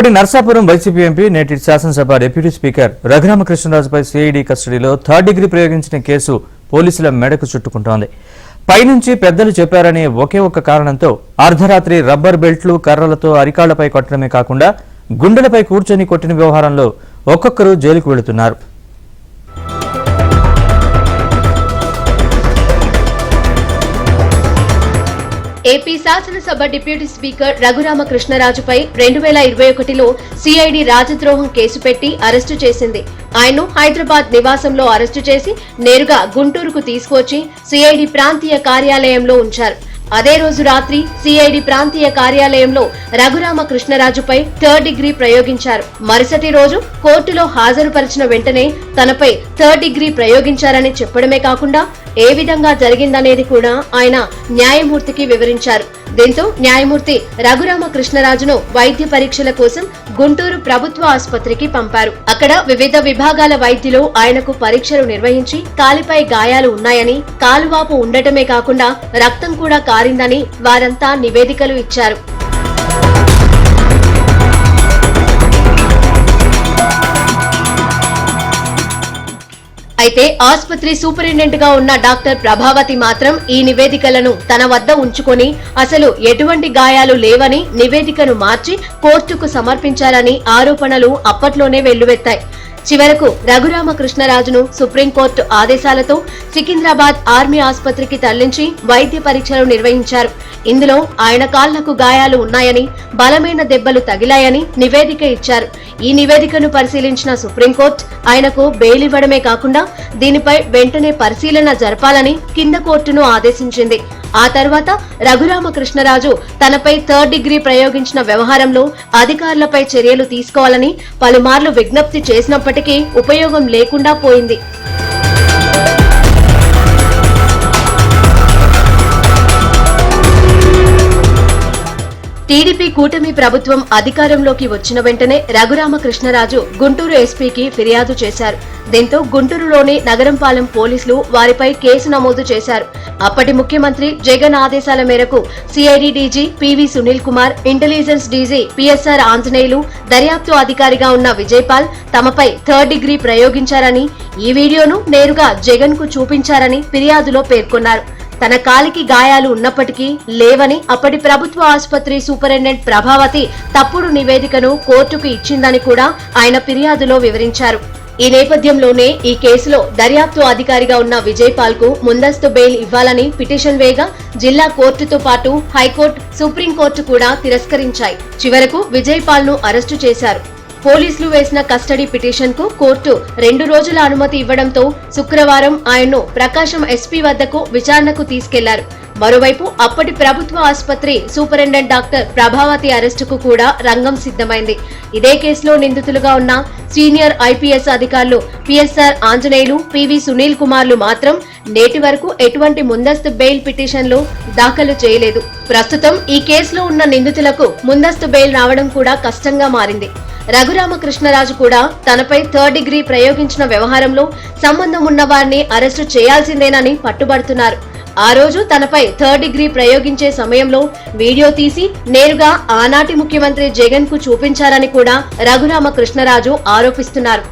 అప్పటి Narsapuram YCP MP నేటి శాసనసభ డిప్యూటీ స్పీకర్ రఘురామకృష్ణరాజుపై సిఐడి కస్టడీలో థర్డ్ డిగ్రీ ప్రయోగించిన కేసు పోలీసుల మెడకు చుట్టుకుంటోంది. పైనుంచి పెద్దలు చెప్పారనే ఒకే ఒక్క కారణంతో అర్ధరాత్రి రబ్బర్ బెల్ట్లు కర్రలతో అరికాళ్లపై కొట్టడమే కాకుండా గుండెలపై కూర్చొని కొట్టిన వ్యవహారంలో ఒక్కొక్కరు జైలుకు వెళుతున్నారు. ఏపీ శాసనసభ డిప్యూటీ స్పీకర్ రఘురామకృష్ణరాజుపై 2021లో సిఐడి రాజద్రోహం కేసు పెట్టి అరెస్టు చేసింది. ఆయన్ను హైదరాబాద్ నివాసంలో అరెస్టు చేసి నేరుగా గుంటూరుకు తీసుకువచ్చి సిఐడి ప్రాంతీయ కార్యాలయంలో ఉంచారు. అదే రోజు రాత్రి సిఐడి ప్రాంతీయ కార్యాలయంలో రఘురామకృష్ణరాజుపై థర్డ్ డిగ్రీ ప్రయోగించారు. మరుసటి రోజు కోర్టులో హాజరుపరిచిన వెంటనే తనపై థర్డ్ డిగ్రీ ప్రయోగించారని చెప్పడమే కాకుండా ఏ విధంగా జరిగిందనేది కూడా ఆయన న్యాయమూర్తికి వివరించారు. దీంతో న్యాయమూర్తి రఘురామకృష్ణరాజును వైద్య పరీక్షల కోసం గుంటూరు ప్రభుత్వ ఆసుపత్రికి పంపారు. అక్కడ వివిధ విభాగాల వైద్యులు ఆయనకు పరీక్షలు నిర్వహించి కాలిపై గాయాలు ఉన్నాయని, కాలువాపు ఉండటమే కాకుండా రక్తం కూడా కారిందని వారంతా నివేదికలు ఇచ్చారు. అయితే ఆసుపత్రి సూపరింటెండెంట్ గా ఉన్న డాక్టర్ ప్రభావతి మాత్రం ఈ నివేదికలను తన వద్ద ఉంచుకొని అసలు ఎటువంటి గాయాలు లేవని నివేదికను మార్చి కోర్టుకు సమర్పించారని ఆరోపణలు అప్పట్లోనే వెల్లువెత్తాయి. చివరకు రఘురామకృష్ణరాజును సుప్రీంకోర్టు ఆదేశాలతో సికింద్రాబాద్ ఆర్మీ ఆసుపత్రికి తరలించి వైద్య పరీక్షలు నిర్వహించారు. ఇందులో ఆయన కాళ్లకు గాయాలు ఉన్నాయని, బలమైన దెబ్బలు తగిలాయని నివేదిక ఇచ్చారు. ఈ నివేదికను పరిశీలించిన సుప్రీంకోర్టు ఆయనకు బెయిల్ ఇవ్వడమే కాకుండా దీనిపై వెంటనే పరిశీలన జరపాలని కింద కోర్టును ఆదేశించింది. ఆ తర్వాత రఘురామకృష్ణరాజు తనపై థర్డ్ డిగ్రీ ప్రయోగించిన వ్యవహారంలో అధికారులపై చర్యలు తీసుకోవాలని పలుమార్లు విజ్ఞప్తి చేసినప్పటికీ ఉపయోగం లేకుండా పోయింది. టీడీపీ కూటమి ప్రభుత్వం అధికారంలోకి వచ్చిన వెంటనే రఘురామకృష్ణరాజు గుంటూరు ఎస్పీకి ఫిర్యాదు చేశారు. దీంతో గుంటూరులోని నగరంపాలెం పోలీసులు వారిపై కేసు నమోదు చేశారు. అప్పటి ముఖ్యమంత్రి జగన్ ఆదేశాల మేరకు CID DG PV Sunil Kumar, intelligence DG PSR Anjaneyulu, దర్యాప్తు అధికారిగా ఉన్న విజయపాల్ తమపై థర్డ్ డిగ్రీ ప్రయోగించారని, ఈ వీడియోను నేరుగా జగన్ కు చూపించారని ఫిర్యాదులో పేర్కొన్నారు. తన కాలికి గాయాలు ఉన్నప్పటికీ లేవని అప్పటి ప్రభుత్వ ఆసుపత్రి సూపరింటెండెంట్ ప్రభావతి తప్పుడు నివేదికను కోర్టుకు ఇచ్చిందని కూడా ఆయన ఫిర్యాదులో వివరించారు. ఈ నేపథ్యంలోనే ఈ కేసులో దర్యాప్తు అధికారిగా ఉన్న విజయపాల్ కు ముందస్తు బెయిల్ ఇవ్వాలని పిటిషన్ వేయగా జిల్లా కోర్టుతో పాటు హైకోర్టు, సుప్రీంకోర్టు కూడా తిరస్కరించాయి. చివరకు విజయపాల్ ను అరెస్టు చేశారు. పోలీసులు వేసిన కస్టడీ పిటిషన్ కు కోర్టు 2 రోజుల అనుమతి ఇవ్వడంతో శుక్రవారం ఆయన్ను ప్రకాశం ఎస్పీ వద్దకు విచారణకు తీసుకెళ్లారు. మరోవైపు అప్పటి ప్రభుత్వ ఆసుపత్రి సూపరింటెండెంట్ డాక్టర్ ప్రభావతి అరెస్టుకు కూడా రంగం సిద్ధమైంది. ఇదే కేసులో నిందితులుగా ఉన్న సీనియర్ ఐపీఎస్ అధికారులు పిఎస్ఆర్ ఆంజనేయులు, పివి సునీల్ కుమార్లు మాత్రం నేటి వరకు ఎటువంటి ముందస్తు బెయిల్ పిటిషన్లు దాఖలు చేయలేదు. ప్రస్తుతం ఈ కేసులో ఉన్న నిందితులకు ముందస్తు బెయిల్ రావడం కూడా కష్టంగా మారింది. రఘురామకృష్ణరాజు కూడా తనపై థర్డ్ డిగ్రీ ప్రయోగించిన వ్యవహారంలో సంబంధం ఉన్న వారిని అరెస్టు చేయాల్సిందేనని పట్టుబడుతున్నారు. ఆ రోజు తనపై థర్డ్ డిగ్రీ ప్రయోగించే సమయంలో వీడియో తీసి నేరుగా ఆనాటి ముఖ్యమంత్రి జగన్ కు చూపించారని కూడా రఘురామకృష్ణరాజు ఆరోపిస్తున్నారు.